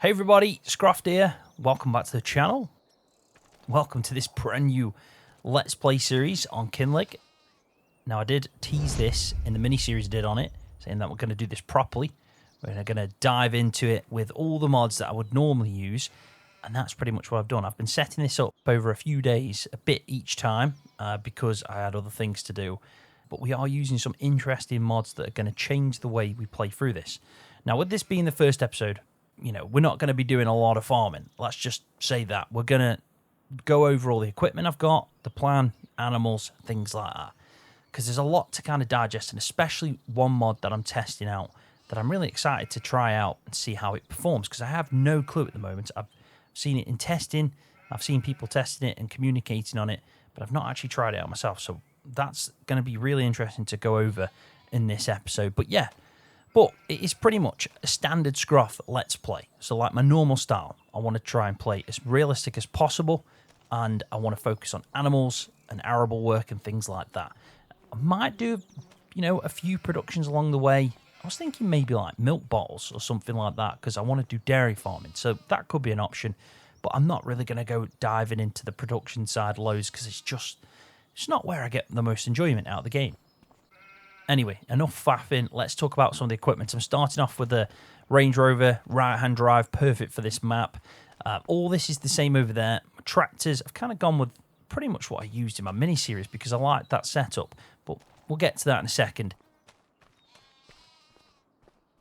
Hey everybody, Scroft here. Welcome back to the channel. Welcome to this brand new Let's Play series on Kinlaig. Now I did tease this in the mini-series I did on it, saying that we're going to do this properly. We're going to dive into it with all the mods that I would normally use, and that's pretty much what I've done. I've been setting this up over a few days, a bit each time, because I had other things to do. But we are using some interesting mods that are going to change the way we play through this. Now with this being the first episode, you know, we're not going to be doing a lot of farming. Let's just say that. We're going to go over all the equipment I've got, the plan, animals, things like that. Because there's a lot to kind of digest, and especially one mod that I'm testing out that I'm really excited to try out and see how it performs, because I have no clue at the moment. I've seen it in testing, I've seen people testing it and communicating on it, but I've not actually tried it out myself. So that's going to be really interesting to go over in this episode. But yeah. But it is pretty much a standard Scroft Let's Play. So like my normal style, I want to try and play as realistic as possible, and I want to focus on animals and arable work and things like that. I might do, you know, a few productions along the way. I was thinking maybe like milk bottles or something like that, because I want to do dairy farming. So that could be an option, but I'm not really going to go diving into the production side loads, because it's not where I get the most enjoyment out of the game. Anyway, enough faffing. Let's talk about some of the equipment. I'm starting off with the Range Rover right-hand drive, perfect for this map. All this is the same over there. My tractors, I've kind of gone with pretty much what I used in my mini-series because I like that setup, but we'll get to that in a second.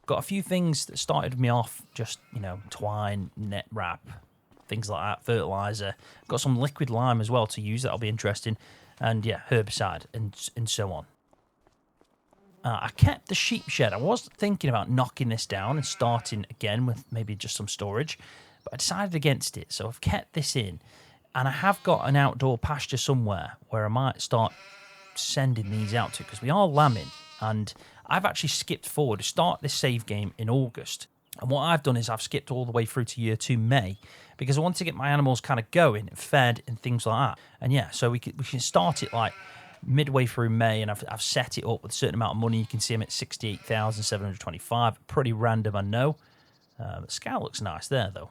Got a few things that started me off, just, you know, twine, net wrap, things like that, fertilizer. Got some liquid lime as well to use, that'll be interesting. And yeah, herbicide and so on. I kept the sheep shed. I was thinking about knocking this down and starting again with maybe just some storage, but I decided against it. So I've kept this in, and I have got an outdoor pasture somewhere where I might start sending these out to, because we are lambing, and I've actually skipped forward to start this save game in August. And what I've done is I've skipped all the way through to year 2 May, because I want to get my animals kind of going and fed and things like that. And yeah, so we can start it like midway through May, and I've set it up with a certain amount of money. You can see I'm at 68,725. Pretty random, I know. The scale looks nice there, though.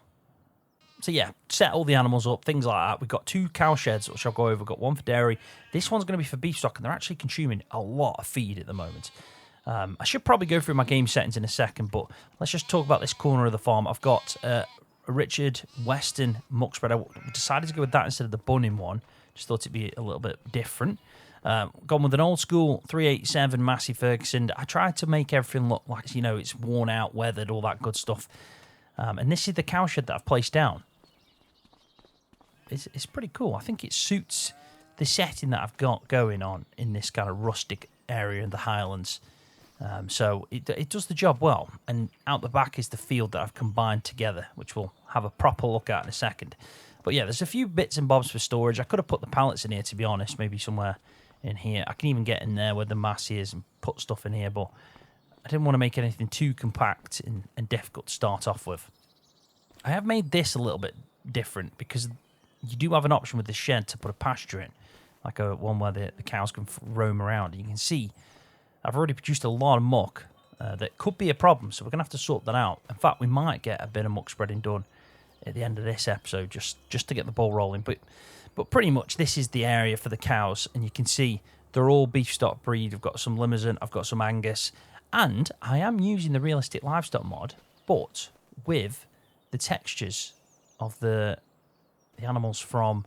So yeah, set all the animals up, things like that. We've got 2 cow sheds, which I'll go over. We've got one for dairy. This one's going to be for beef stock, and they're actually consuming a lot of feed at the moment. I should probably go through my game settings in a second, but let's just talk about this corner of the farm. I've got a Richard Western muck spread. I decided to go with that instead of the bunning one. Just thought it'd be a little bit different. Gone with an old school 387 Massey Ferguson. I tried to make everything look like, you know, it's worn out, weathered, all that good stuff. And this is the cow shed that I've placed down. It's pretty cool. I think it suits the setting that I've got going on in this kind of rustic area in the Highlands. So it does the job well. And out the back is the field that I've combined together, which we'll have a proper look at in a second. But yeah, there's a few bits and bobs for storage. I could have put the pallets in here, to be honest, maybe somewhere in here. I can even get in there where the mass is and put stuff in here, but I didn't want to make anything too compact and difficult to start off with. I have made this a little bit different, because you do have an option with the shed to put a pasture in, like one where the cows can roam around. You can see I've already produced a lot of muck that could be a problem, so we're going to have to sort that out. In fact, we might get a bit of muck spreading done at the end of this episode, just to get the ball rolling. But pretty much this is the area for the cows, and you can see they're all beef stock breed. I've got some Limousin, I've got some Angus, and I am using the realistic livestock mod, but with the textures of the animals from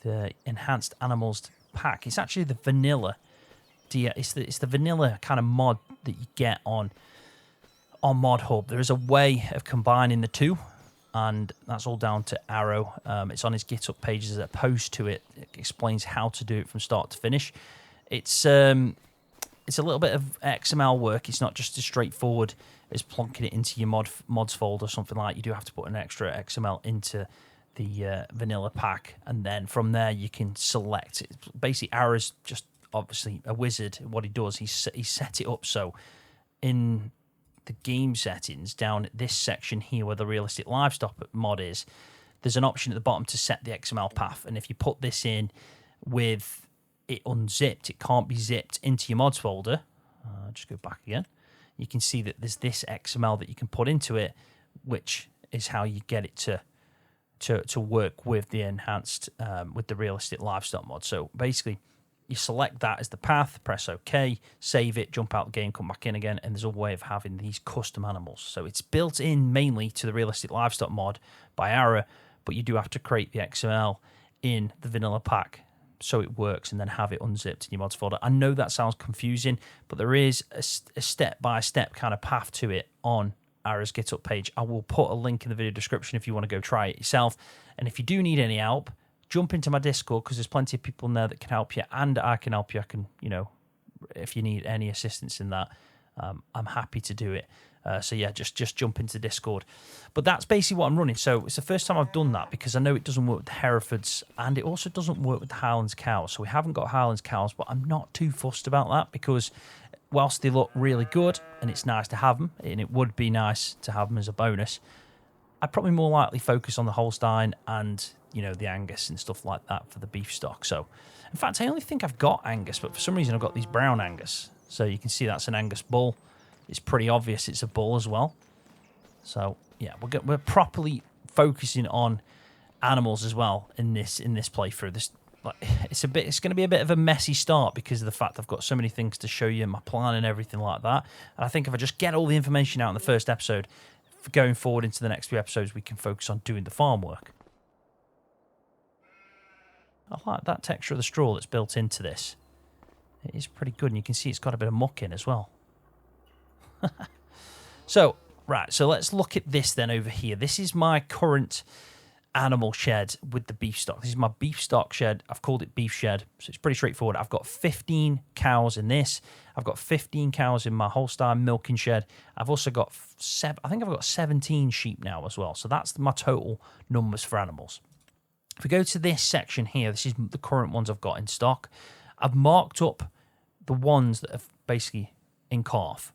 the enhanced animals pack. It's actually the vanilla. It's the vanilla kind of mod that you get on Mod Hub. There is a way of combining the two, and that's all down to Arrow. It's on his GitHub page as a post to it. It explains how to do it from start to finish. It's a little bit of XML work. It's not just as straightforward as plonking it into your mods folder or something like that. You do have to put an extra XML into the vanilla pack, and then from there you can select it. Basically, Arrow's just obviously a wizard. What he does, he set it up so in the game settings down at this section here where the realistic livestock mod is, there's an option at the bottom to set the XML path, and if you put this in with it unzipped, it can't be zipped into your mods folder. Just go back again. You can see that there's this XML that you can put into it, which is how you get it to work with the enhanced, with the realistic livestock mod. So basically, you select that as the path, press OK, save it, jump out the game, come back in again, and there's a way of having these custom animals. So it's built in mainly to the realistic livestock mod by Arrow, but you do have to create the XML in the vanilla pack so it works, and then have it unzipped in your mods folder. I know that sounds confusing, but there is a step-by-step kind of path to it on Arrow's GitHub page. I will put a link in the video description if you want to go try it yourself. And if you do need any help, jump into my Discord, because there's plenty of people in there that can help you, and I can help you. I can, if you need any assistance in that, I'm happy to do it. So yeah, just jump into Discord. But that's basically what I'm running. So it's the first time I've done that, because I know it doesn't work with the Herefords, and it also doesn't work with the Highlands cows. So we haven't got Highlands cows, but I'm not too fussed about that, because whilst they look really good and it's nice to have them, and it would be nice to have them as a bonus, I'd probably more likely focus on the Holstein and, the Angus and stuff like that for the beef stock. So, in fact, I only think I've got Angus, but for some reason I've got these brown Angus. So you can see that's an Angus bull. It's pretty obvious it's a bull as well. So, yeah, we're properly focusing on animals as well in this playthrough. It's going to be a bit of a messy start because of the fact I've got so many things to show you, my plan and everything like that. And I think if I just get all the information out in the first episode, going forward into the next few episodes, we can focus on doing the farm work. I like that texture of the straw that's built into this. It is pretty good, and you can see it's got a bit of muck in as well. So let's look at this then over here. This is my current animal shed with the beef stock. This is my beef stock shed. I've called it beef shed, so it's pretty straightforward. I've got 15 cows in this. I've got 15 cows in my Holstein milking shed. I've also got I think I've got 17 sheep now as well. So that's my total numbers for animals. If we go to this section here, this is the current ones I've got in stock. I've marked up the ones that are basically in calf.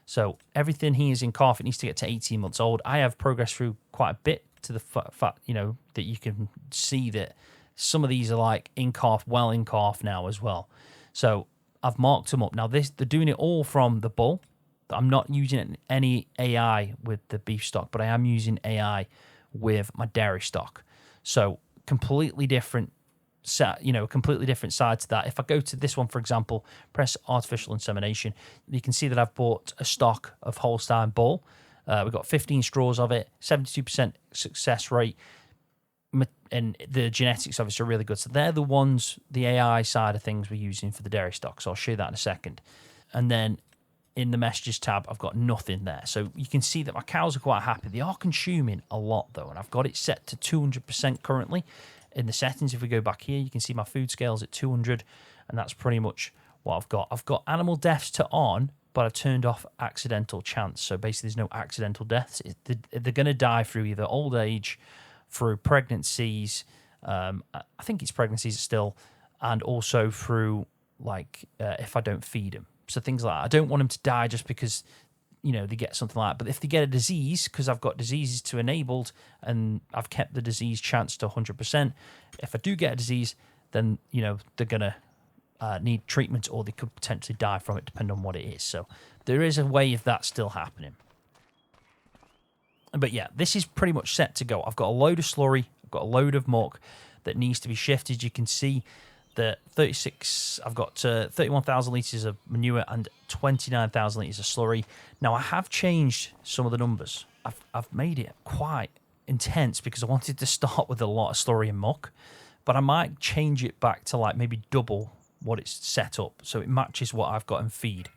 So everything here is in calf. It needs to get to 18 months old. I have progressed through quite a bit to the fact, that you can see that some of these are like in calf, well in calf now as well. So I've marked them up. Now they're doing it all from the bull. I'm not using any AI with the beef stock, but I am using AI with my dairy stock. So completely different completely different side to that. If I go to this one, for example, press artificial insemination, you can see that I've bought a stock of Holstein bull. We've got 15 straws of it, 72% success rate, and the genetics obviously are really good. So they're the ones, the AI side of things we're using for the dairy stock. So I'll show you that in a second. And then in the messages tab, I've got nothing there. So you can see that my cows are quite happy. They are consuming a lot though, and I've got it set to 200% currently. In the settings, if we go back here, you can see my food scale's at 200, and that's pretty much what I've got. I've got animal deaths to on, but I've turned off accidental chance. So basically, there's no accidental deaths. They're going to die through either old age, through pregnancies, I think it's pregnancies still, and also through, if I don't feed them. So things like that. I don't want them to die just because they get something like that. But if they get a disease, because I've got diseases to enabled and I've kept the disease chance to 100%, if I do get a disease, then, they're going to need treatment, or they could potentially die from it, depending on what it is. So there is a way of that still happening. But yeah, this is pretty much set to go. I've got a load of slurry. I've got a load of muck that needs to be shifted. You can see the 36, I've got 31,000 litres of manure and 29,000 litres of slurry. Now, I have changed some of the numbers. I've made it quite intense because I wanted to start with a lot of slurry and muck, but I might change it back to maybe double what it's set up so it matches what I've got in feed.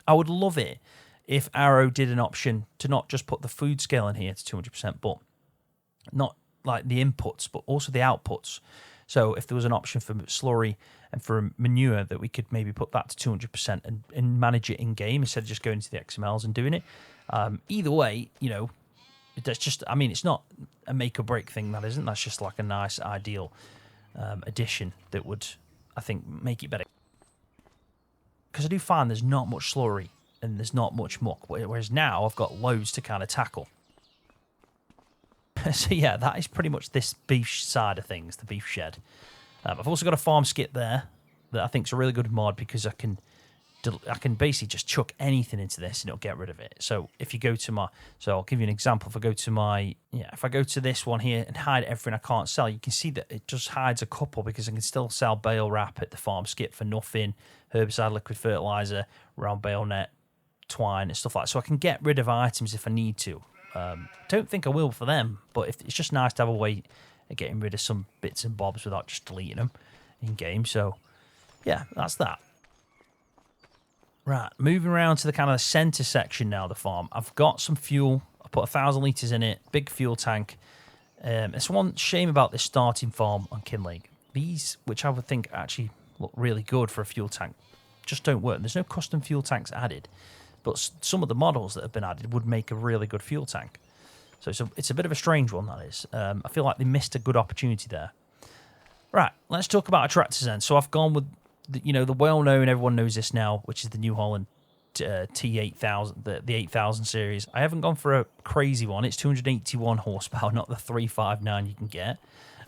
I would love it if Arrow did an option to not just put the food scale in here to 200%, but not like the inputs, but also the outputs. So if there was an option for slurry and for manure, that we could maybe put that to 200% and manage it in game instead of just going to the XMLs and doing it. Either way, that's just, it's not a make or break thing, that isn't. That's just like a nice ideal addition that would, I think, make it better. Because I do find there's not much slurry and there's not much muck, whereas now I've got loads to kind of tackle. So yeah, that is pretty much this beef side of things, the beef shed. I've also got a farm skip there that I think is a really good mod because I can I can basically just chuck anything into this and it'll get rid of it. So if you go to my, so I'll give you an example. If I go to my, if I go to this one here and hide everything I can't sell, you can see that it just hides a couple because I can still sell bale wrap at the farm skip for nothing, herbicide, liquid fertilizer, round bale net, twine and stuff like that. So I can get rid of items if I need to. Don't think I will for them, but if it's just nice to have a way of getting rid of some bits and bobs without just deleting them in game. So yeah, that's that. Right, moving around to the kind of the centre section now of the farm. I've got some fuel. I put 1,000 litres in it, big fuel tank. It's one shame about this starting farm on Kinlaig. These, which I would think actually look really good for a fuel tank, just don't work. There's no custom fuel tanks added, but some of the models that have been added would make a really good fuel tank. So it's a bit of a strange one, that is. I feel like they missed a good opportunity there. Right, let's talk about our tractors then. So I've gone with the well-known, everyone knows this now, which is the New Holland T8000, the 8000 series. I haven't gone for a crazy one. It's 281 horsepower, not the 359 you can get.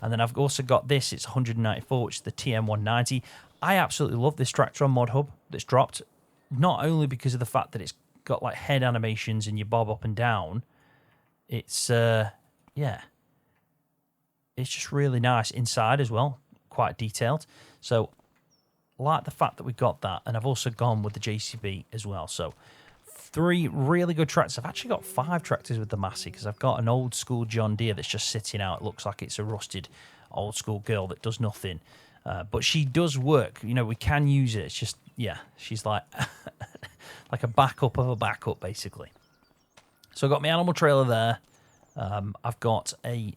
And then I've also got this. It's 194, which is the TM190. I absolutely love this tractor on Mod Hub that's dropped, not only because of the fact that it's got like head animations and you bob up and down. It's it's just really nice inside as well, quite detailed. So like the fact that we got that, and I've also gone with the JCB as well. So 3 really good tractors. I've actually got 5 tractors with the Massey because I've got an old school John Deere that's just sitting out. It looks like it's a rusted old school girl that does nothing, but she does work. We can use it. It's just, she's like like a backup of a backup basically. So I've got my animal trailer there. I've got a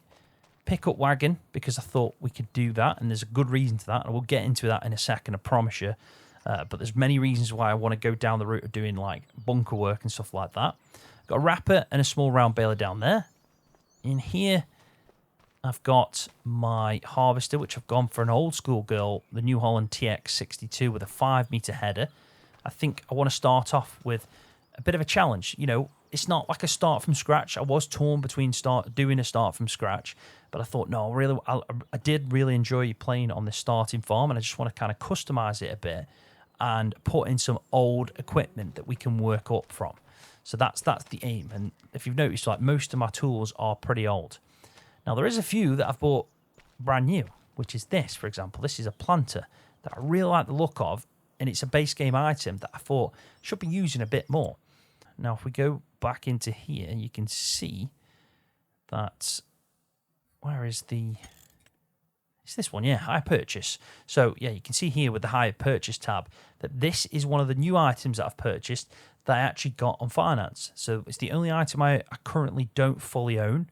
pickup wagon because I thought we could do that, and there's a good reason to that, and we'll get into that in a second, I promise you. But there's many reasons why I want to go down the route of doing like bunker work and stuff like that. Got a wrapper and a small round baler down there. In here, I've got my harvester, which I've gone for an old school girl, the New Holland TX62 with a 5-meter header. I think I want to start off with a bit of a challenge. It's not like a start from scratch. I was torn between doing a start from scratch, but I thought, no, I did really enjoy playing on this starting farm, and I just want to kind of customize it a bit and put in some old equipment that we can work up from. So that's the aim. And if you've noticed, like most of my tools are pretty old. Now there is a few that I've bought brand new, which is this, for example. This is a planter that I really like the look of, and it's a base game item that I thought should be using a bit more. Now, if we go back into here, you can see that, it's this one, hire purchase. So, you can see here with the hire purchase tab that this is one of the new items that I've purchased that I actually got on finance. So, it's the only item I currently don't fully own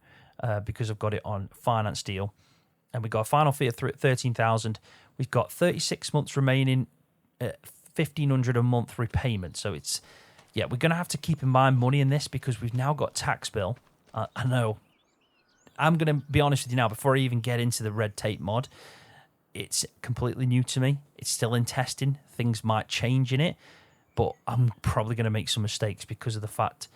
because I've got it on finance deal. And we got a final fee of 13,000. We've got 36 months remaining at 1,500 a month repayment. So, it's... we're going to have to keep in mind money in this because we've now got tax bill. I know. I'm going to be honest with you now, before I even get into the red tape mod, it's completely new to me. It's still in testing. Things might change in it, but I'm probably going to make some mistakes because of the fact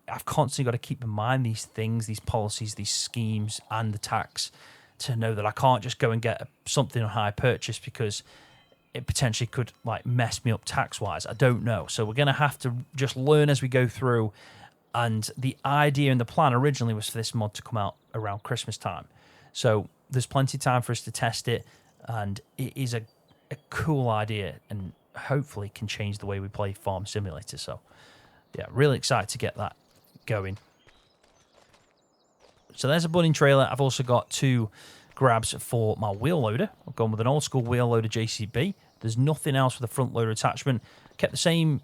I've constantly got to keep in mind these things, these policies, these schemes, and the tax to know that I can't just go and get something on high purchase because it potentially could like mess me up tax-wise. I don't know. So we're going to have to just learn as we go through. And the idea and the plan originally was for this mod to come out around Christmas time. So there's plenty of time for us to test it. And it is a cool idea and hopefully can change the way we play Farm Simulator. So really excited to get that going. So there's a budding trailer. I've also got 2 grabs for my wheel loader. I've gone with an old school wheel loader JCB. There's nothing else with a front loader attachment. Kept the same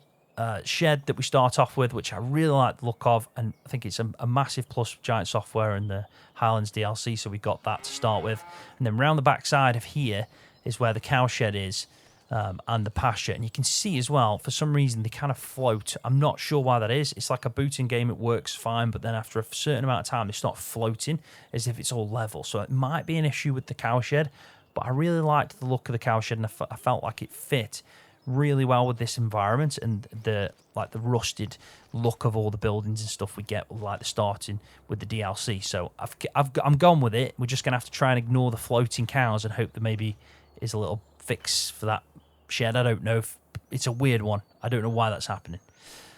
shed that we start off with, which I really like the look of, and I think it's a massive plus Giant Software and the Highlands DLC, so we got that to start with. And then round the back side of here is where the cow shed is, and the pasture. And you can see as well, for some reason, they kind of float. I'm not sure why that is. It's like a booting game. It works fine, but then after a certain amount of time, they start floating as if it's all level. So it might be an issue with the cow shed, but I really liked the look of the cow shed, and I felt like it fit really well with this environment and the rusted look of all the buildings and stuff we get, like the starting with the DLC. So I'm gone with it. We're just going to have to try and ignore the floating cows and hope there maybe is a little fix for that shed. I don't know if it's a weird one. I don't know why that's happening.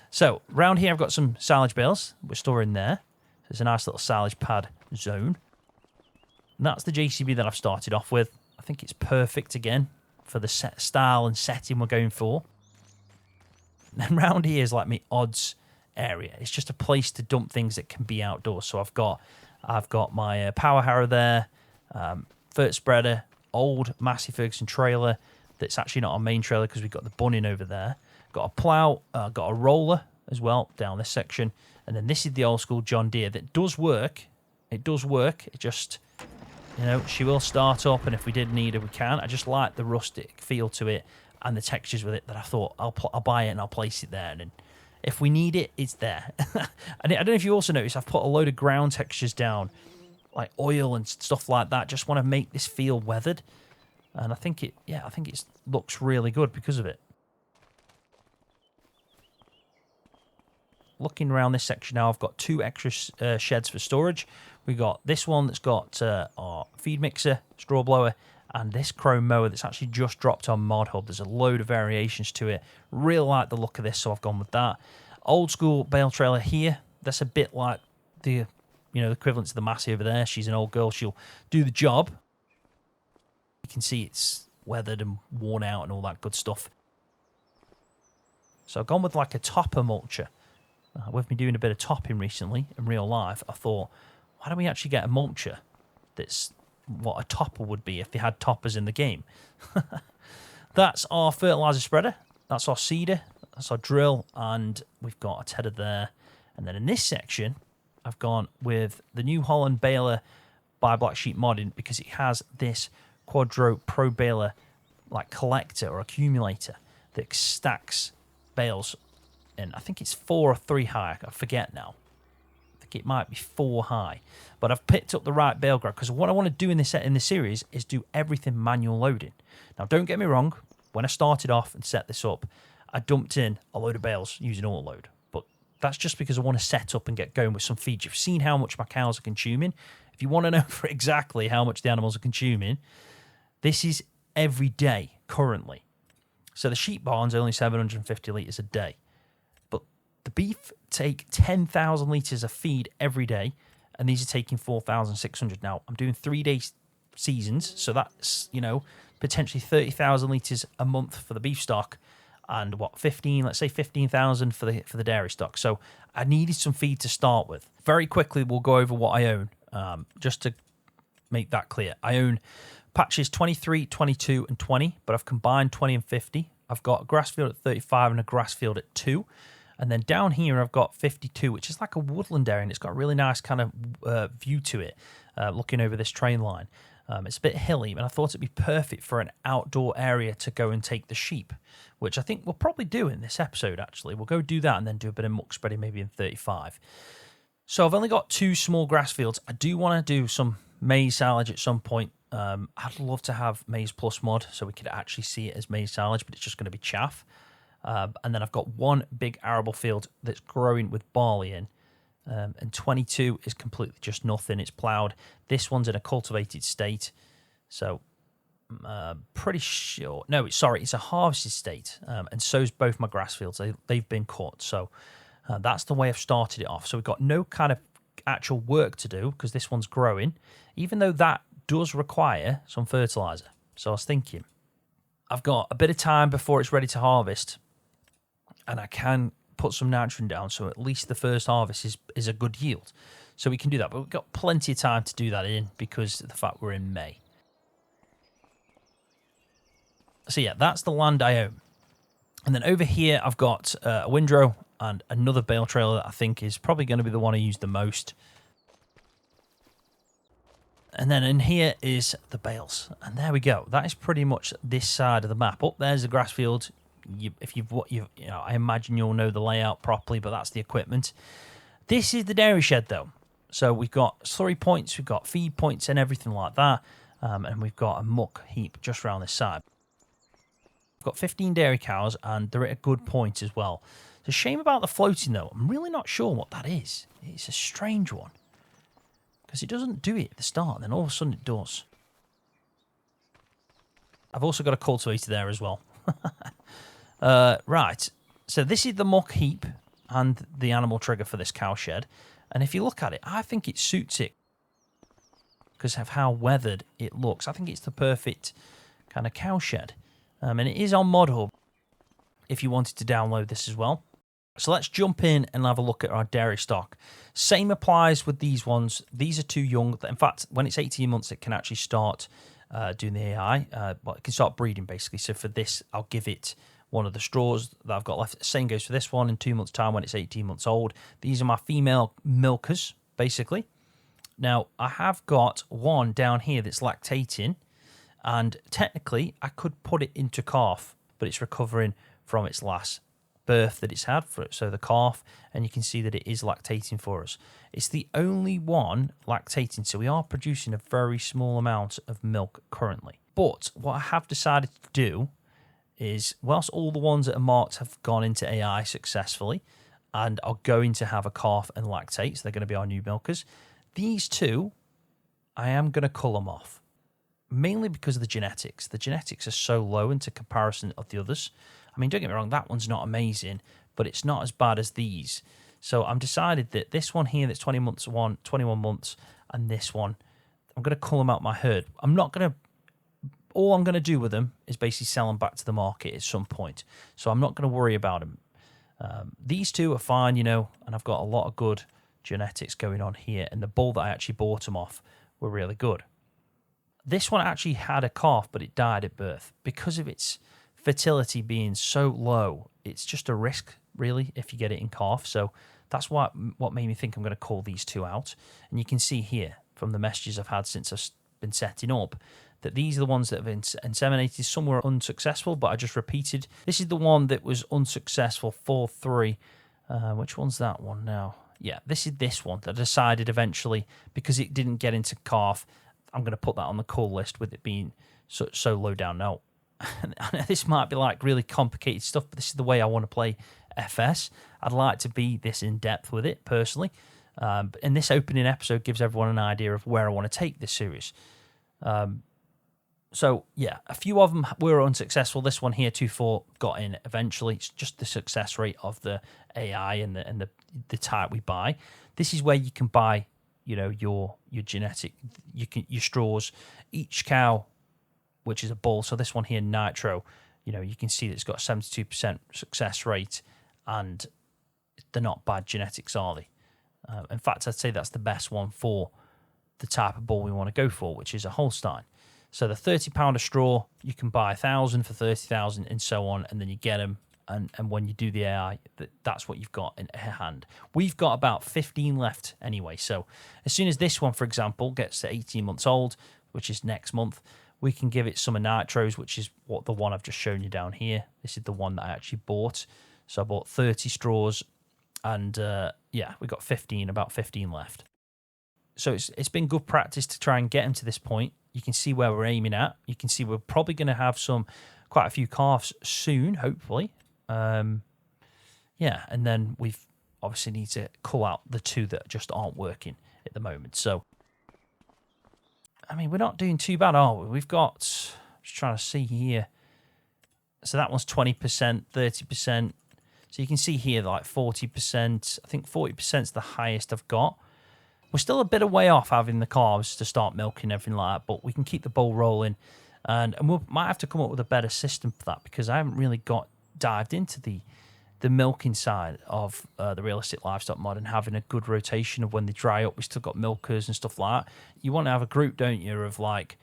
So round here I've got some silage bales. We're storing there. So it's a nice little silage pad zone. And that's the JCB that I've started off with. I think it's perfect again for the set style and setting we're going for. And round here is like my odds area. It's just a place to dump things that can be outdoors. So I've got my power harrow there, vert spreader, old Massey Ferguson trailer that's actually not our main trailer because we've got the bunning over there. Got a plough, got a roller as well down this section. And then this is the old school John Deere that does work. It does work. It just, you know, she will start up, and if we did need her, we can. I just like the rustic feel to it and the textures with it that I thought I'll buy it and I'll place it there. And then if we need it, it's there. And I don't know if you also notice, I've put a load of ground textures down, like oil and stuff like that. Just want to make this feel weathered. And I think it looks really good because of it. Looking around this section now, I've got 2 extra sheds for storage. We got this one that's got our feed mixer, straw blower, and this chrome mower that's actually just dropped on Mod Hub. There's a load of variations to it. Really like the look of this, so I've gone with that. Old school bale trailer here. That's a bit like the, you know, equivalent to the Massey over there. She's an old girl. She'll do the job. You can see it's weathered and worn out and all that good stuff. So I've gone with like a topper mulcher. With me doing a bit of topping recently in real life, I thought, why don't we actually get a mulcher that's what a topper would be if they had toppers in the game? That's our fertilizer spreader. That's our seeder. That's our drill. And we've got a tedder there. And then in this section, I've gone with the New Holland baler by Black Sheep Modding because it has this Quadro Pro baler like collector or accumulator that stacks bales. And I think it's 4 or 3 high. I forget now. I think it might be 4 high. But I've picked up the right bale grab because what I want to do in this series is do everything manual loading. Now, don't get me wrong. When I started off and set this up, I dumped in a load of bales using auto load. But that's just because I want to set up and get going with some feeds. You've seen how much my cows are consuming. If you want to know for exactly how much the animals are consuming, this is every day currently. So the sheep barn's only 750 litres a day. The beef take 10,000 litres of feed every day, and these are taking 4,600. Now, I'm doing 3-day seasons, so that's, you know, potentially 30,000 litres a month for the beef stock, and what, 15, let's say 15,000 for the dairy stock. So I needed some feed to start with. Very quickly, we'll go over what I own, just to make that clear. I own patches 23, 22, and 20, but I've combined 20 and 50. I've got a grass field at 35 and a grass field at 2. And then down here, I've got 52, which is like a woodland area, and it's got a really nice kind of view to it, looking over this train line. It's a bit hilly, and I thought it'd be perfect for an outdoor area to go and take the sheep, which I think we'll probably do in this episode, actually. We'll go do that and then do a bit of muck spreading maybe in 35. So I've only got 2 small grass fields. I do want to do some maize silage at some point. I'd love to have maize plus mod so we could actually see it as maize silage, but it's just going to be chaff. And then I've got 1 big arable field that's growing with barley in. And 22 is completely just nothing. It's ploughed. This one's in a cultivated state. So pretty sure. No, sorry, it's a harvested state. And so's both my grass fields. They've been cut. So that's the way I've started it off. So we've got no kind of actual work to do because this one's growing, even though that does require some fertilizer. So I was thinking, I've got a bit of time before it's ready to harvest, and I can put some nitrogen down, so at least the first harvest is a good yield. So we can do that, but we've got plenty of time to do that in because of the fact we're in May. So yeah, that's the land I own. And then over here, I've got a windrow and another bale trailer that I think is probably going to be the one I use the most. And then in here is the bales. And there we go. That is pretty much this side of the map. Up there's the grass field. I imagine you'll know the layout properly, but that's the equipment. This is the dairy shed, though. So we've got slurry points, we've got feed points and everything like that. And we've got a muck heap just around this side. We've got 15 dairy cows, and they're at a good point as well. It's a shame about the floating, though. I'm really not sure what that is. It's a strange one. Because it doesn't do it at the start, and then all of a sudden it does. I've also got a cultivator there as well. Right, so this is the muck heap and the animal trigger for this cowshed. And if you look at it, I think it suits it because of how weathered it looks. I think it's the perfect kind of cowshed. And it is on ModHub if you wanted to download this as well. So let's jump in and have a look at our dairy stock. Same applies with these ones. These are too young. In fact, when it's 18 months, it can actually start doing the AI. Well, it can start breeding, basically. So for this, I'll give it one of the straws that I've got left. Same goes for this one in 2 months' time when it's 18 months old. These are my female milkers, basically. Now, I have got one down here that's lactating. And technically, I could put it into calf, but it's recovering from its last birth that it's had for it, so the calf, and you can see that it is lactating for us. It's the only one lactating, so we are producing a very small amount of milk currently. But what I have decided to do is, whilst all the ones that are marked have gone into AI successfully and are going to have a calf and lactate, so they're going to be our new milkers, these two, I am going to cull them off, mainly because of the genetics. The genetics are so low into comparison of the others. I mean, don't get me wrong, that one's not amazing, but it's not as bad as these. So I'm decided that this one here that's 21 months, and this one, I'm going to cull them out my herd. All I'm going to do with them is basically sell them back to the market at some point. So I'm not going to worry about them. These two are fine, you know, and I've got a lot of good genetics going on here, and the bull that I actually bought them off were really good. This one actually had a calf, but it died at birth. Because of its fertility being so low, it's just a risk, really, if you get it in calf. So that's what made me think I'm going to call these two out. And you can see here from the messages I've had since I've been setting up that these are the ones that have been inseminated. Some were unsuccessful, but I just repeated. This is the one that was unsuccessful, 4-3. Which one's that one now? Yeah, this is this one that I decided eventually, because it didn't get into calf, I'm going to put that on the cull list with it being so low down. Now, this might be like really complicated stuff, but this is the way I want to play FS. I'd like to be this in depth with it personally. And this opening episode gives everyone an idea of where I want to take this series. So yeah, a few of them were unsuccessful. This one here, 2-4, got in eventually. It's just the success rate of the AI and the type we buy. This is where you can buy, you know, your genetic, your straws. Each cow, which is a bull, so this one here, Nitro, you know, you can see that it's got a 72% success rate, and they're not bad genetics, are they? In fact, I'd say that's the best one for the type of bull we want to go for, which is a Holstein. So the £30 a straw, you can buy 1,000 for 30,000 and so on, and then you get them, and when you do the AI, that's what you've got in hand. We've got about 15 left anyway, so as soon as this one, for example, gets to 18 months old, which is next month, we can give it some Nitros, which is what the one I've just shown you down here. This is the one that I actually bought. So I bought 30 straws, and yeah, we got about 15 left. So it's been good practice to try and get them to this point. You can see where we're aiming at. You can see we're probably going to have quite a few calves soon, hopefully. Yeah, and then we've obviously need to cull out the two that just aren't working at the moment. So, I mean, we're not doing too bad, are we? We've got, just trying to see here. So that one's 20%, 30%. So you can see here, like 40%. I think 40% is the highest I've got. We're still a bit of way off having the calves to start milking, everything like that, but we can keep the bull rolling. And we might have to come up with a better system for that, because I haven't really dived into the milking side of the realistic livestock mod and having a good rotation of when they dry up. We still got milkers and stuff like that. You want to have a group, don't you, of like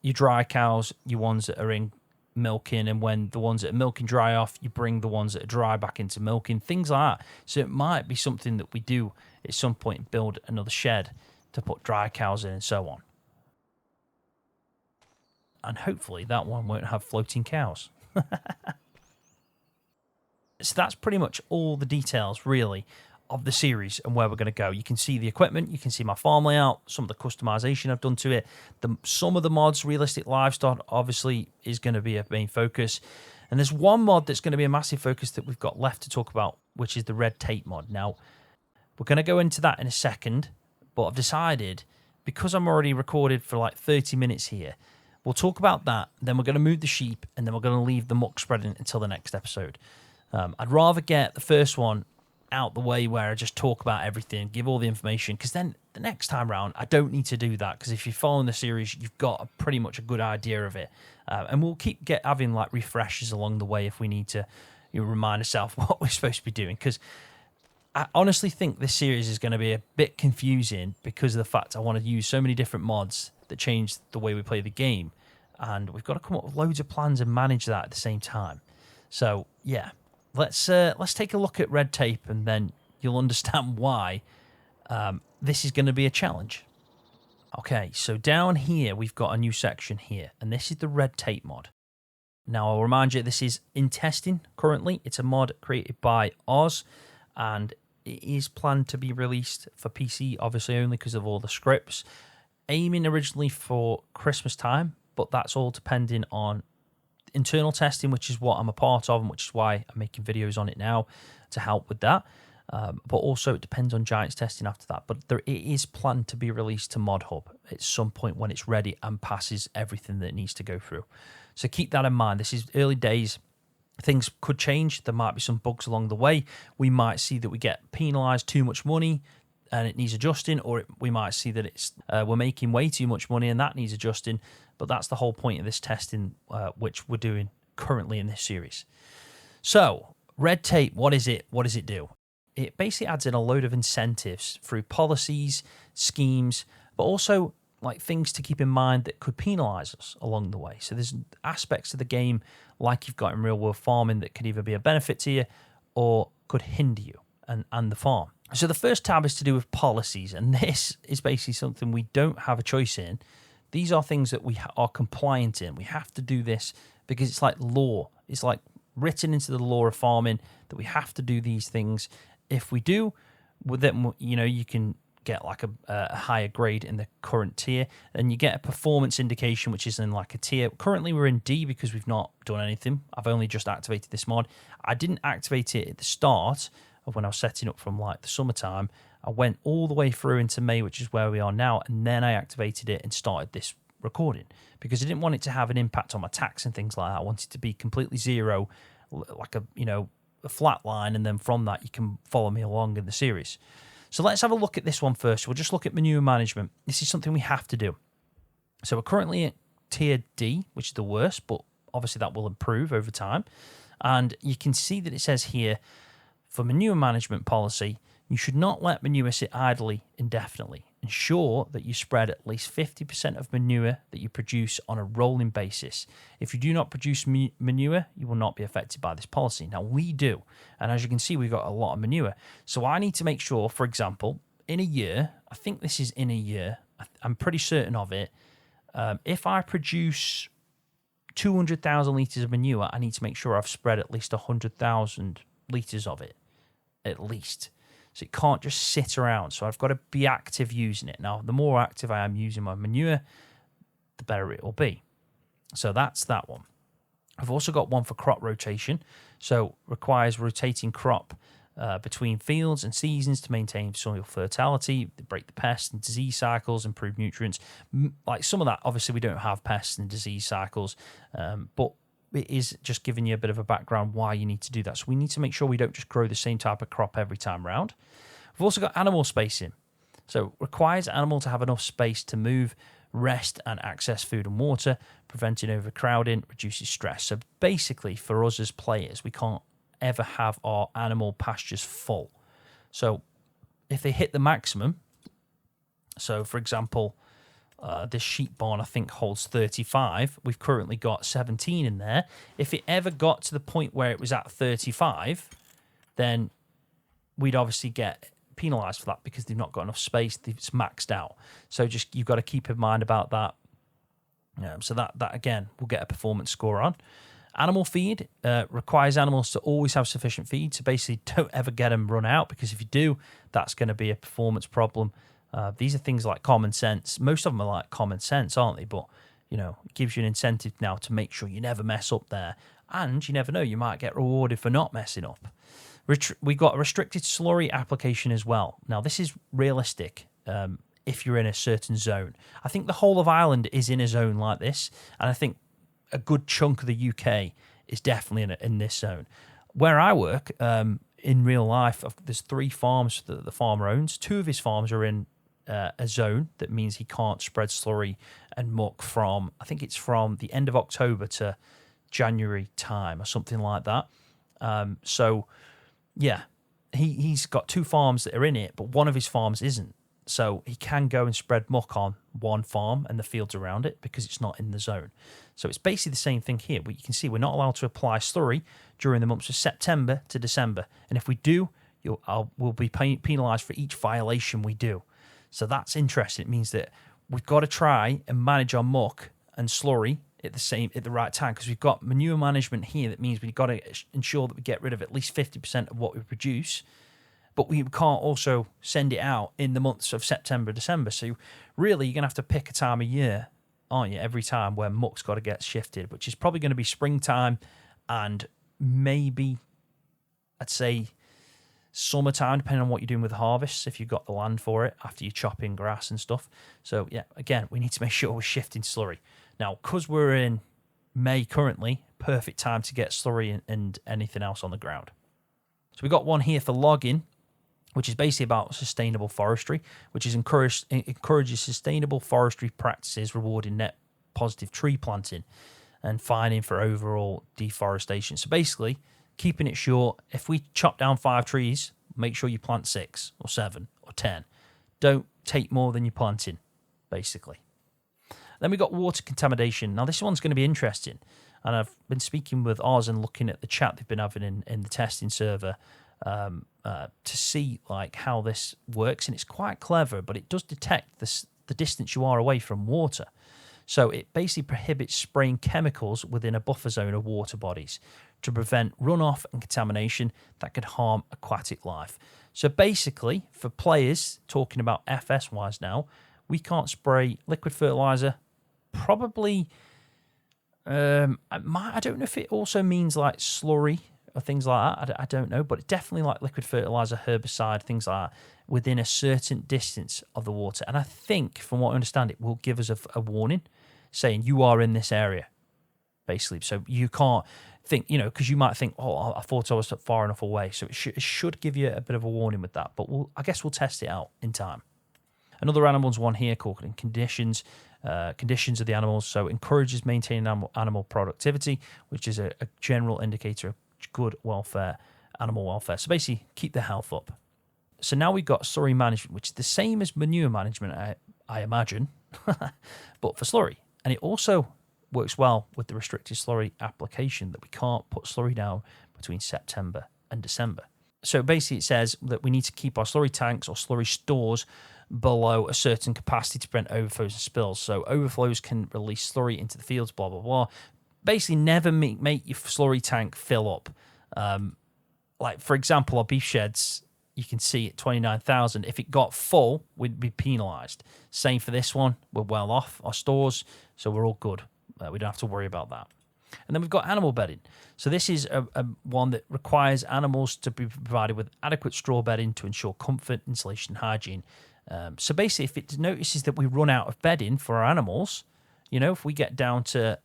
your dry cows, your ones that are in milking, and when the ones that are milking dry off, you bring the ones that are dry back into milking, things like that. So it might be something that we do at some point, build another shed to put dry cows in and so on. And hopefully that one won't have floating cows. So that's pretty much all the details, really, of the series and where we're going to go. You can see the equipment, you can see my farm layout, some of the customization I've done to it. Some of the mods, realistic livestock, obviously is going to be a main focus. And there's one mod that's going to be a massive focus that we've got left to talk about, which is the red tape mod. Now, we're going to go into that in a second, but I've decided, because I'm already recorded for like 30 minutes here, We'll talk about that. Then we're going to move the sheep, and then we're going to leave the muck spreading until the next episode. I'd rather get the first one out the way where I just talk about everything, give all the information, because then the next time round I don't need to do that, because if you're following the series you've got pretty much a good idea of it, and we'll keep having like refreshes along the way if we need to remind ourselves what we're supposed to be doing, because I honestly think this series is going to be a bit confusing because of the fact I want to use so many different mods that change the way we play the game, and we've got to come up with loads of plans and manage that at the same time. So yeah, let's take a look at red tape, and then you'll understand why this is going to be a challenge. Okay, so down here we've got a new section here, and this is the red tape mod. Now I'll remind you, this is in testing currently. It's a mod created by Oz, and it is planned to be released for PC, obviously only because of all the scripts. Aiming originally for Christmas time, but that's all depending on internal testing, which is what I'm a part of, and which is why I'm making videos on it now to help with that. But also it depends on Giants testing after that. But it is planned to be released to Mod Hub at some point when it's ready and passes everything that it needs to go through. So keep that in mind. This is early days. Things could change. There might be some bugs along the way. We might see that we get penalised too much money and it needs adjusting, or we might see that it's we're making way too much money and that needs adjusting. But that's the whole point of this testing, which we're doing currently in this series. So red tape, what is it? What does it do? It basically adds in a load of incentives through policies, schemes, but also like things to keep in mind that could penalise us along the way. So there's aspects of the game like you've got in real world farming that could either be a benefit to you or could hinder you and the farm. So the first tab is to do with policies, and this is basically something we don't have a choice in. These are things that we are compliant in. We have to do this because it's like law. It's like written into the law of farming that we have to do these things. If we do, with them, you can get like a higher grade in the current tier, and you get a performance indication, which is in like a tier. Currently we're in D because we've not done anything. I've only just activated this mod. I didn't activate it at the start of when I was setting up from like the summertime. I went all the way through into May, which is where we are now, and then I activated it and started this recording because I didn't want it to have an impact on my tax and things like that. I wanted it to be completely zero, like a flat line, and then from that you can follow me along in the series. So let's have a look at this one first. We'll just look at manure management. This is something we have to do. So we're currently at tier D, which is the worst, but obviously that will improve over time. And you can see that it says here, for manure management policy, you should not let manure sit idly indefinitely. Ensure that you spread at least 50% of manure that you produce on a rolling basis. If you do not produce manure, you will not be affected by this policy. Now, we do. And as you can see, we've got a lot of manure. So I need to make sure, for example, in a year, I think this is in a year, I'm pretty certain of it, if I produce 200,000 litres of manure, I need to make sure I've spread at least 100,000 litres of it, at least. So it can't just sit around. So I've got to be active using it. Now, the more active I am using my manure, the better it will be. So that's that one. I've also got one for crop rotation. So requires rotating crop between fields and seasons to maintain soil fertility, break the pest and disease cycles, improve nutrients. Like some of that, obviously we don't have pests and disease cycles, but it is just giving you a bit of a background why you need to do that. So we need to make sure we don't just grow the same type of crop every time round. We've also got animal spacing. So requires animal to have enough space to move, rest and access food and water, preventing overcrowding, reduces stress. So basically for us as players, we can't ever have our animal pastures full. So if they hit the maximum, so for example, this sheep barn I think holds 35. We've currently got 17 in there. If it ever got to the point where it was at 35, then we'd obviously get penalised for that because they've not got enough space. It's maxed out. So just you've got to keep in mind about that. So that again, we'll get a performance score on. Animal feed requires animals to always have sufficient feed. So basically don't ever get them run out, because if you do, that's going to be a performance problem. These are things like common sense. Most of them are like common sense, aren't they? But, it gives you an incentive now to make sure you never mess up there. And you never know, you might get rewarded for not messing up. We've got a restricted slurry application as well. Now, this is realistic. if you're in a certain zone. I think the whole of Ireland is in a zone like this, and I think a good chunk of the UK is definitely in this zone. Where I work, in real life, there's 3 farms that the farmer owns. 2 of his farms are in a zone that means he can't spread slurry and muck from, I think it's from the end of October to January time or something like that. So, yeah, he's got 2 farms that are in it, but one of his farms isn't. So he can go and spread muck on one farm and the fields around it because it's not in the zone. So it's basically the same thing here. But you can see we're not allowed to apply slurry during the months of September to December. And if we do, we'll be penalised for each violation we do. So that's interesting. It means that we've got to try and manage our muck and slurry at the right time, because we've got manure management here. That means we've got to ensure that we get rid of at least 50% of what we produce. But we can't also send it out in the months of September, December. So really, you're going to have to pick a time of year, aren't you, every time where muck's got to get shifted, which is probably going to be springtime and maybe, I'd say, summertime, depending on what you're doing with harvests, if you've got the land for it, after you're chopping grass and stuff. So, yeah, again, we need to make sure we're shifting slurry. Now, because we're in May currently, perfect time to get slurry and anything else on the ground. So we've got one here for logging, which is basically about sustainable forestry, which is encourages sustainable forestry practices, rewarding net positive tree planting and fining for overall deforestation. So basically, keeping it short, if we chop down 5 trees, make sure you plant 6 or 7 or 10. Don't take more than you're planting, basically. Then we've got water contamination. Now, this one's going to be interesting. And I've been speaking with Oz and looking at the chat they've been having in the testing server to see like how this works. And it's quite clever, but it does detect the distance you are away from water. So it basically prohibits spraying chemicals within a buffer zone of water bodies to prevent runoff and contamination that could harm aquatic life. So basically, for players, talking about FS-wise now, we can't spray liquid fertilizer. Probably, I don't know if it also means like slurry or things like that. I don't know, but it's definitely like liquid fertilizer, herbicide, things like that, within a certain distance of the water. And I think, from what I understand, it will give us a warning saying you are in this area, basically. So you can't think, because you might think, oh, I thought I was far enough away. So it should give you a bit of a warning with that. But I guess we'll test it out in time. Another animals one here called conditions of the animals. So encourages maintaining animal productivity, which is a general indicator of good welfare, animal welfare. So basically, keep their health up. So now we've got slurry management, which is the same as manure management, I imagine, but for slurry. And it also works well with the restricted slurry application, that we can't put slurry down between September and December. So basically, it says that we need to keep our slurry tanks or slurry stores below a certain capacity to prevent overflows and spills. So overflows can release slurry into the fields, blah, blah, blah. Basically, never make your slurry tank fill up. Like, for example, our beef sheds, you can see at 29,000. If it got full, we'd be penalised. Same for this one. We're well off our stores, so we're all good. We don't have to worry about that. And then we've got animal bedding. So this is a one that requires animals to be provided with adequate straw bedding to ensure comfort, insulation, hygiene. So basically, if it notices that we run out of bedding for our animals, if we get down to,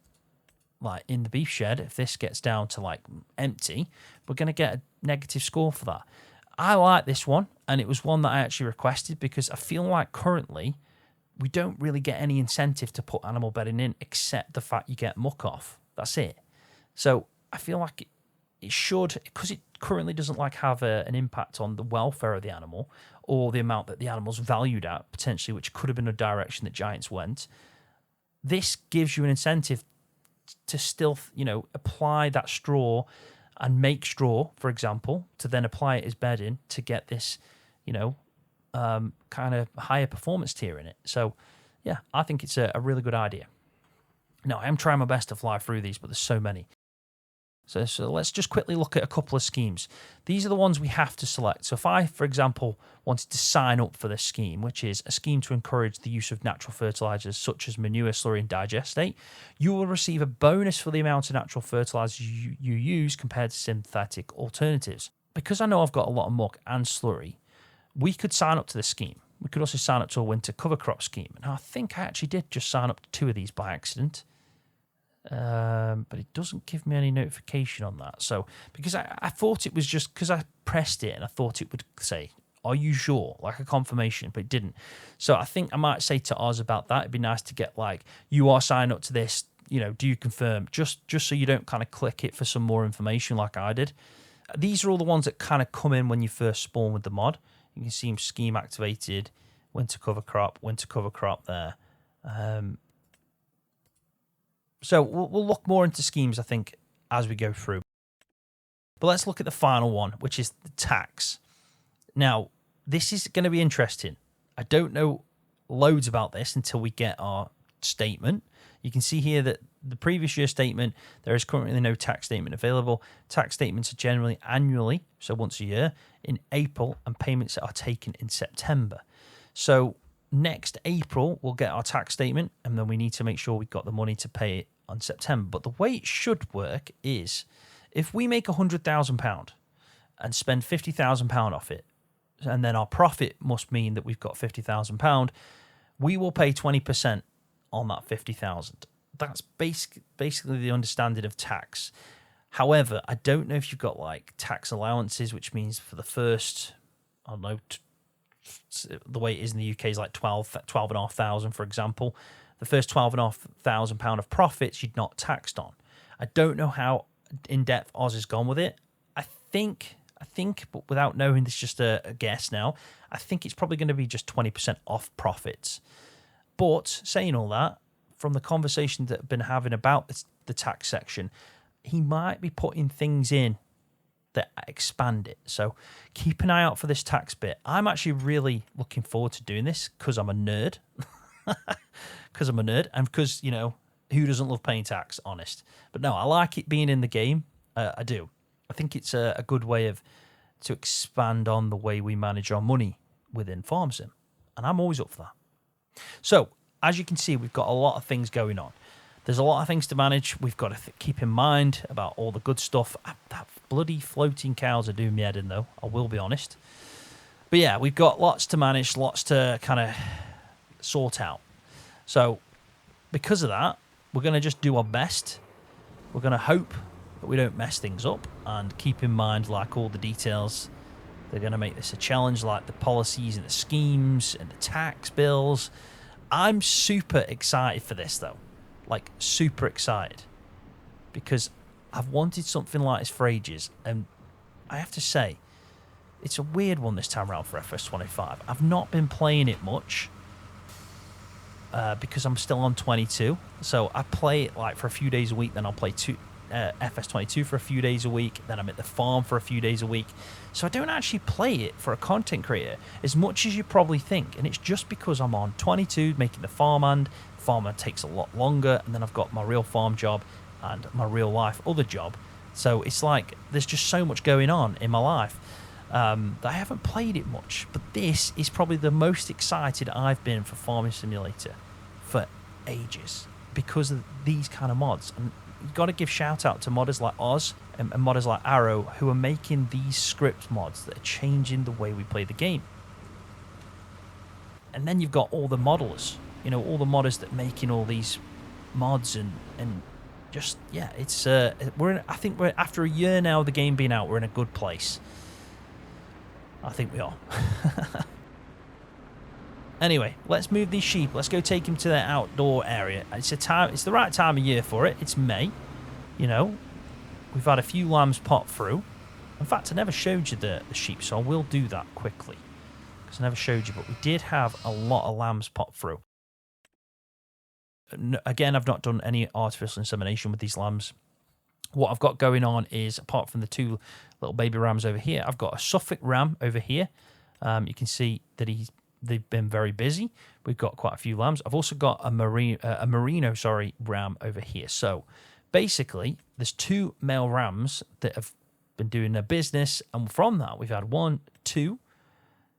like in the beef shed, if this gets down to like empty, we're going to get a negative score for that. I like this one, and it was one that I actually requested because I feel like currently we don't really get any incentive to put animal bedding in except the fact you get muck off. That's it. So I feel like it should, because it currently doesn't have an impact on the welfare of the animal or the amount that the animal's valued at, potentially, which could have been a direction that Giants went. This gives you an incentive to still, apply that straw and make straw, for example, to then apply it as bedding to get this, kind of higher performance tier in it. So, yeah, I think it's a really good idea. Now, I am trying my best to fly through these, but there's so many. So let's just quickly look at a couple of schemes. These are the ones we have to select. So if I, for example, wanted to sign up for this scheme, which is a scheme to encourage the use of natural fertilizers such as manure, slurry, and digestate, you will receive a bonus for the amount of natural fertilizers you use compared to synthetic alternatives. Because I know I've got a lot of muck and slurry, we could sign up to this scheme. We could also sign up to a winter cover crop scheme. Now, I think I actually did just sign up to 2 of these by accident. But it doesn't give me any notification on that. So, because I thought it was just because I pressed it and I thought it would say, are you sure? Like a confirmation, but it didn't. So I think I might say to Oz about that. It'd be nice to get like, you are signed up to this, you know, do you confirm? Just so you don't kind of click it for some more information like I did. These are all the ones that kind of come in when you first spawn with the mod. You can see them scheme activated, winter cover crop there. So we'll look more into schemes, I think, as we go through. But let's look at the final one, which is the tax. Now, this is going to be interesting. I don't know loads about this until we get our statement. You can see here that the previous year statement, there is currently no tax statement available. Tax statements are generally annually, so once a year, in April, and payments are taken in September. So next April, we'll get our tax statement, and then we need to make sure we've got the money to pay it on September. But the way it should work is if we make £100,000 and spend £50,000 off it, and then our profit must mean that we've got £50,000, we will pay 20% on that 50,000. That's basically the understanding of tax. However, I don't know if you've got like tax allowances, which means for the first, I don't know, the way it is in the UK is like 12,500, for example. The first £12,500 of profits you'd not taxed on. I don't know how in depth Oz has gone with it. I think, but without knowing, this is just a guess now. I think it's probably going to be just 20% off profits. But saying all that, from the conversation that I've been having about the tax section, he might be putting things in that expand it. So keep an eye out for this tax bit. I'm actually really looking forward to doing this because I'm a nerd. And because, you know, who doesn't love paying tax, honest? But no, I like it being in the game. I do. I think it's a good way to expand on the way we manage our money within Farm Sim. And I'm always up for that. So, as you can see, we've got a lot of things going on. There's a lot of things to manage. We've got to keep in mind about all the good stuff. That bloody floating cows are doing me head in, though. I will be honest. But yeah, we've got lots to manage, lots to kind of sort out. So, because of that, we're going to just do our best. We're going to hope that we don't mess things up and keep in mind, like, all the details. They're going to make this a challenge, like the policies and the schemes and the tax bills. I'm super excited for this, though. Like, super excited. Because I've wanted something like this for ages. And I have to say, it's a weird one this time around for FS25. I've not been playing it much. Because I'm still on 22. So I play it like for a few days a week. Then I'll play FS22 for a few days a week. Then I'm at the farm for a few days a week. So I don't actually play it for a content creator as much as you probably think. And it's just because I'm on 22 making the farmhand. Farmer takes a lot longer. And then I've got my real farm job and my real life other job. So it's like there's just so much going on in my life that I haven't played it much. But this is probably the most excited I've been for Farming Simulator for ages because of these kind of mods. And you've got to give shout out to modders like Oz and modders like Arrow who are making these script mods that are changing the way we play the game. And then you've got all the modelers, you know, all the modders that are making all these mods and just, yeah, it's I think we're after a year now of the game being out, we're in a good place. I think we are. Anyway, let's move these sheep. Let's go take them to their outdoor area. It's the right time of year for it. It's May. You know, we've had a few lambs pop through. In fact, I never showed you the sheep, so I will do that quickly. Because I never showed you, but we did have a lot of lambs pop through. Again, I've not done any artificial insemination with these lambs. What I've got going on is, apart from the 2 little baby rams over here, I've got a Suffolk ram over here. You can see that they've been very busy. We've got quite a few lambs. I've also got a merino ram over here. So basically, there's 2 male rams that have been doing their business, and from that, we've had 1, 2,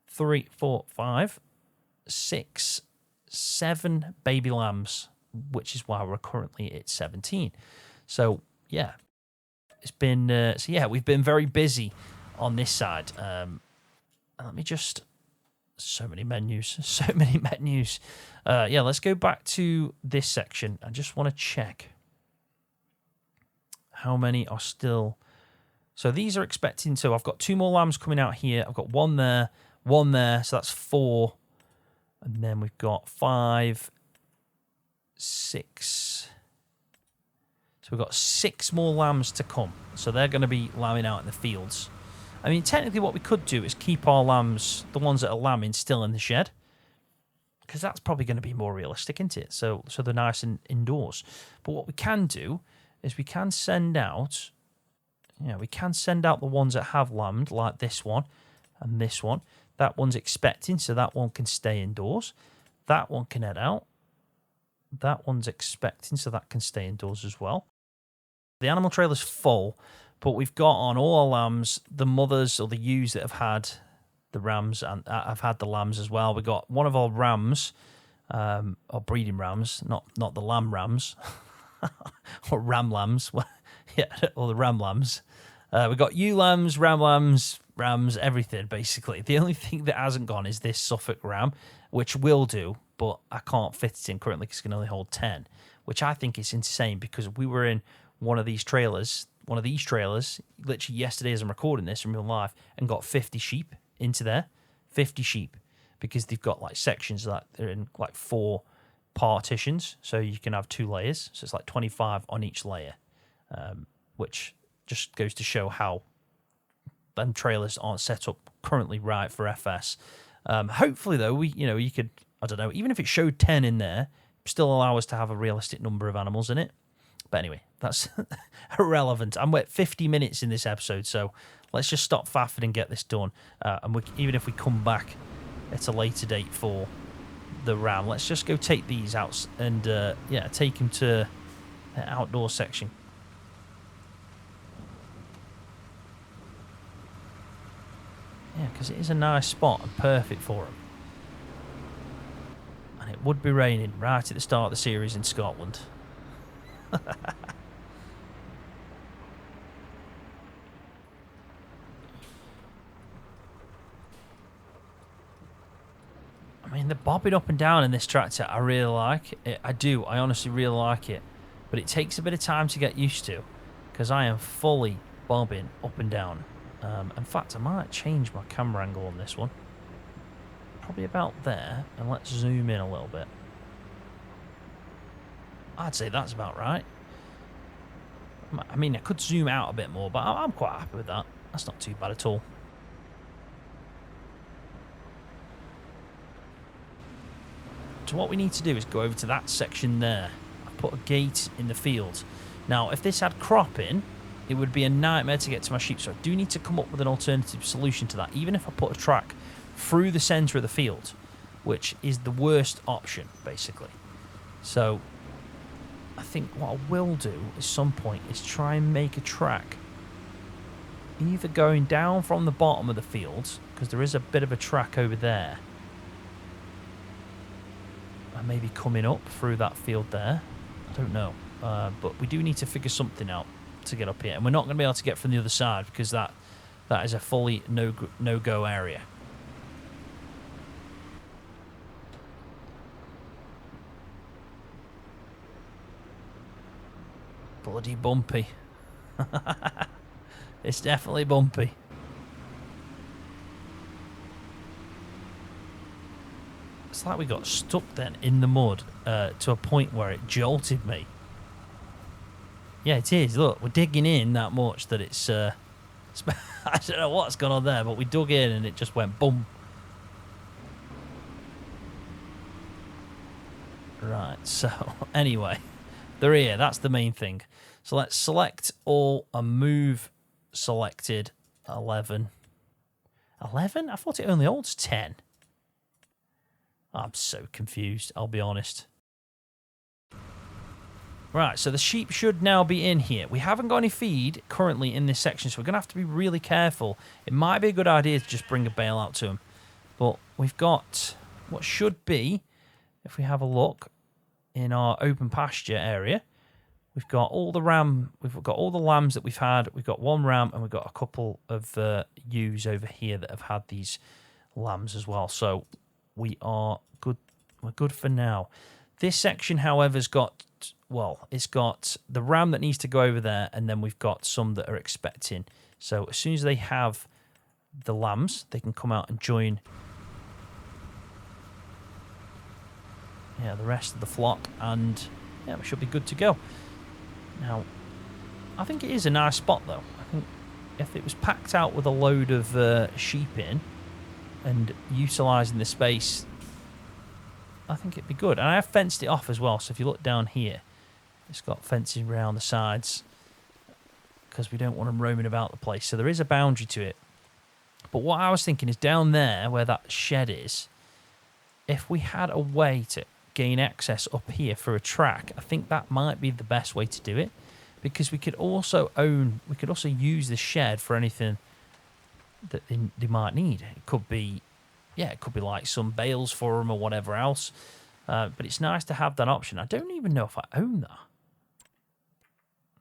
3, 4, 5, 6, 7 baby lambs, which is why we're currently at 17. So yeah, it's been we've been very busy on this side. Let me just So many menus. So many menus. Yeah, let's go back to this section. I just want to check how many are still... So these are expecting... So I've got 2 more lambs coming out here. I've got 1 there, 1 there. So that's 4. And then we've got 5, 6... So we've got 6 more lambs to come. So they're going to be lambing out in the fields. I mean, technically what we could do is keep our lambs, the ones that are lambing, still in the shed. Because that's probably going to be more realistic, isn't it? So they're nice and indoors. But what we can do is we can send out... Yeah, we can send out the ones that have lambed, like this one and this one. That one's expecting, so that one can stay indoors. That one can head out. That one's expecting, so that can stay indoors as well. The animal trailer's full, but we've got on all our lambs, the mothers or the ewes that have had the rams and have had the lambs as well. We got one of our rams, or breeding rams, not the lamb rams, or ram lambs, yeah, or the ram lambs. We got ewe lambs, rams, everything basically. The only thing that hasn't gone is this Suffolk ram, which will do, but I can't fit it in currently because it can only hold 10, which I think is insane because we were in one of these trailers, literally yesterday as I'm recording this in real life, and got 50 sheep into there. 50 sheep, because they've got like sections that they're in like 4 partitions, so you can have 2 layers, so it's like 25 on each layer, which just goes to show how them trailers aren't set up currently right for FS. Hopefully though, you could, I don't know, even if it showed 10 in there, still allow us to have a realistic number of animals in it. But anyway, that's irrelevant. I'm at 50 minutes in this episode, so let's just stop faffing and get this done. And even if we come back at a later date for the ram, let's just go take these out and take them to the outdoor section. Yeah, because it is a nice spot and perfect for them. And it would be raining right at the start of the series in Scotland. I mean, the bobbing up and down in this tractor, I really like it. I do. I honestly really like it. But it takes a bit of time to get used to, because I am fully bobbing up and down. In fact, I might change my camera angle on this one. Probably about there, and let's zoom in a little bit. I'd say that's about right. I mean, I could zoom out a bit more, but I'm quite happy with that. That's not too bad at all. So what we need to do is go over to that section there. I've put a gate in the field. Now, if this had cropping, it would be a nightmare to get to my sheep, so I do need to come up with an alternative solution to that, even if I put a track through the centre of the field, which is the worst option, basically. So I think what I will do at some point is try and make a track either going down from the bottom of the field, because there is a bit of a track over there, and maybe coming up through that field there. I don't know, but we do need to figure something out to get up here, and we're not going to be able to get from the other side because that is a fully no-go area. Bloody bumpy. It's definitely bumpy. It's like we got stuck then in the mud to a point where it jolted me. Yeah, it is. Look, we're digging in that much that it's... I don't know what's gone on there, but we dug in and it just went boom. Right, so anyway, they're here. That's the main thing. So let's select all and move selected 11. 11? I thought it only holds 10. I'm so confused, I'll be honest. Right, so the sheep should now be in here. We haven't got any feed currently in this section, so we're going to have to be really careful. It might be a good idea to just bring a bale out to them. But we've got what should be, if we have a look, in our open pasture area, we've got all the lambs that we've had. We've got 1 ram, and we've got a couple of ewes over here that have had these lambs as well. So we are good. We're good for now. This section, however, has got, well, it's got the ram that needs to go over there, and then we've got some that are expecting. So as soon as they have the lambs, they can come out and join the rest of the flock, and yeah, we should be good to go. Now, I think it is a nice spot, though. I think if it was packed out with a load of sheep in and utilising the space, I think it'd be good. And I have fenced it off as well, so if you look down here, it's got fencing around the sides because we don't want them roaming about the place. So there is a boundary to it. But what I was thinking is down there where that shed is, if we had a way to gain access up here for a track, I think that might be the best way to do it, because we could also use the shed for anything that they might need. It could be, it could be like some bales for them or whatever else. But it's nice to have that option. I don't even know if I own that.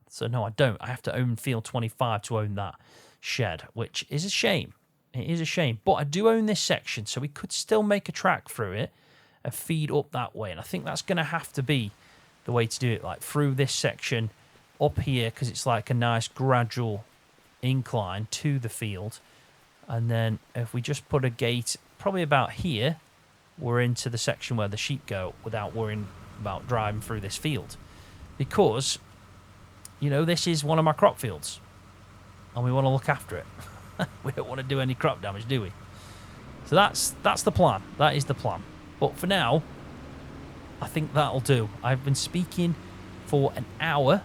So no, I don't. I have to own Field 25 to own that shed, which is a shame. It is a shame. But I do own this section, so we could still make a track through it and feed up that way. And I think that's going to have to be the way to do it, like through this section up here, because it's like a nice gradual incline to the field. And then if we just put a gate probably about here, we're into the section where the sheep go without worrying about driving through this field. Because, you know, this is one of my crop fields and we want to look after it. We don't want to do any crop damage, do we? So that's the plan. That is the plan. But for now, I think that'll do. I've been speaking for an hour.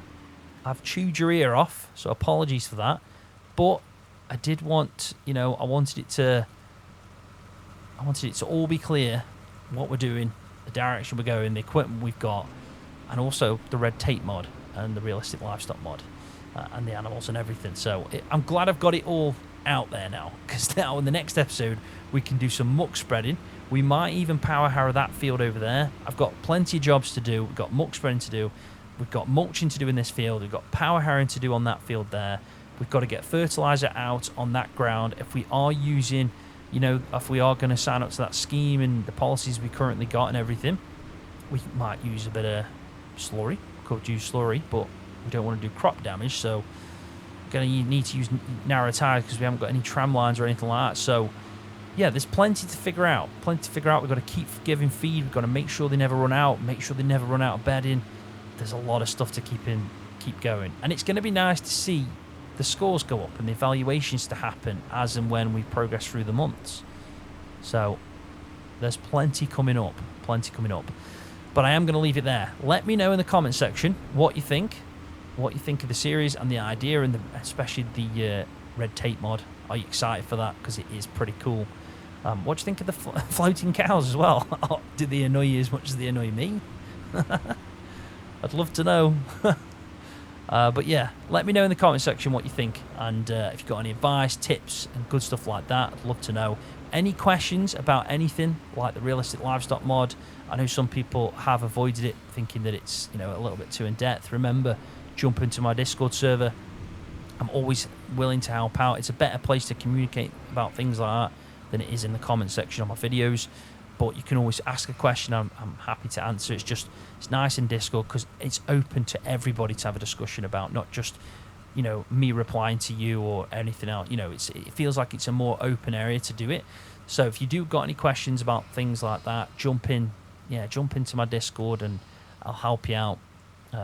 I've chewed your ear off, so apologies for that. But I did want, I wanted it to all be clear what we're doing, the direction we're going, the equipment we've got, and also the red tape mod and the realistic livestock mod and the animals and everything. So I'm glad I've got it all out there now, because now in the next episode we can do some muck spreading. We might even power harrow that field over there. I've got plenty of jobs to do. We've got muck spreading to do. We've got mulching to do in this field. We've got power harrowing to do on that field there. We've got to get fertilizer out on that ground. If we are using, if we are going to sign up to that scheme and the policies we currently got and everything, we might use a bit of slurry. Could use slurry, but we don't want to do crop damage, so we're going to need to use narrow tires because we haven't got any tram lines or anything like that. So yeah, there's plenty to figure out. We've got to keep giving feed. We've got to make sure they never run out. Make sure they never run out of bedding. There's a lot of stuff to keep going, and it's going to be nice to see the scores go up and the evaluations to happen as and when we progress through the months. So there's plenty coming up. But I am going to leave it there. Let me know in the comment section what you think of the series and the idea, and especially the red tape mod. Are you excited for that? Because it is pretty cool. What do you think of the floating cows as well? Do they annoy you as much as they annoy me? I'd love to know. But yeah, let me know in the comment section what you think, and if you've got any advice, tips and good stuff like that, I'd love to know. Any questions about anything like the realistic livestock mod? I know some people have avoided it, thinking that it's a little bit too in depth. Remember, jump into my Discord server. I'm always willing to help out. It's a better place to communicate about things like that than it is in the comment section on my videos. But you can always ask a question. I'm happy to answer. It's nice in Discord because it's open to everybody to have a discussion about, not just me replying to you or anything else. It feels like it's a more open area to do it. So if you do got any questions about things like that, jump into my Discord and I'll help you out.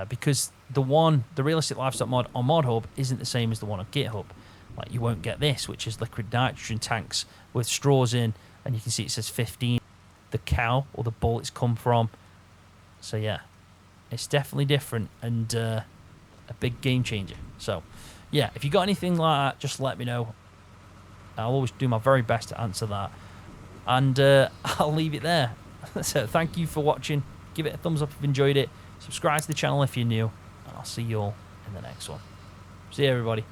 Because the realistic livestock mod on ModHub isn't the same as the one on GitHub. Like, you won't get this, which is liquid nitrogen tanks with straws in, and you can see it says 15. The cow or the bull it's come from. So yeah, it's definitely different and a big game changer. So yeah, if you got anything like that, just let me know. I'll always do my very best to answer that, and I'll leave it there. So thank you for watching. Give it a thumbs up if you enjoyed it. Subscribe to the channel if you're new, and I'll see you all in the next one. See you, everybody.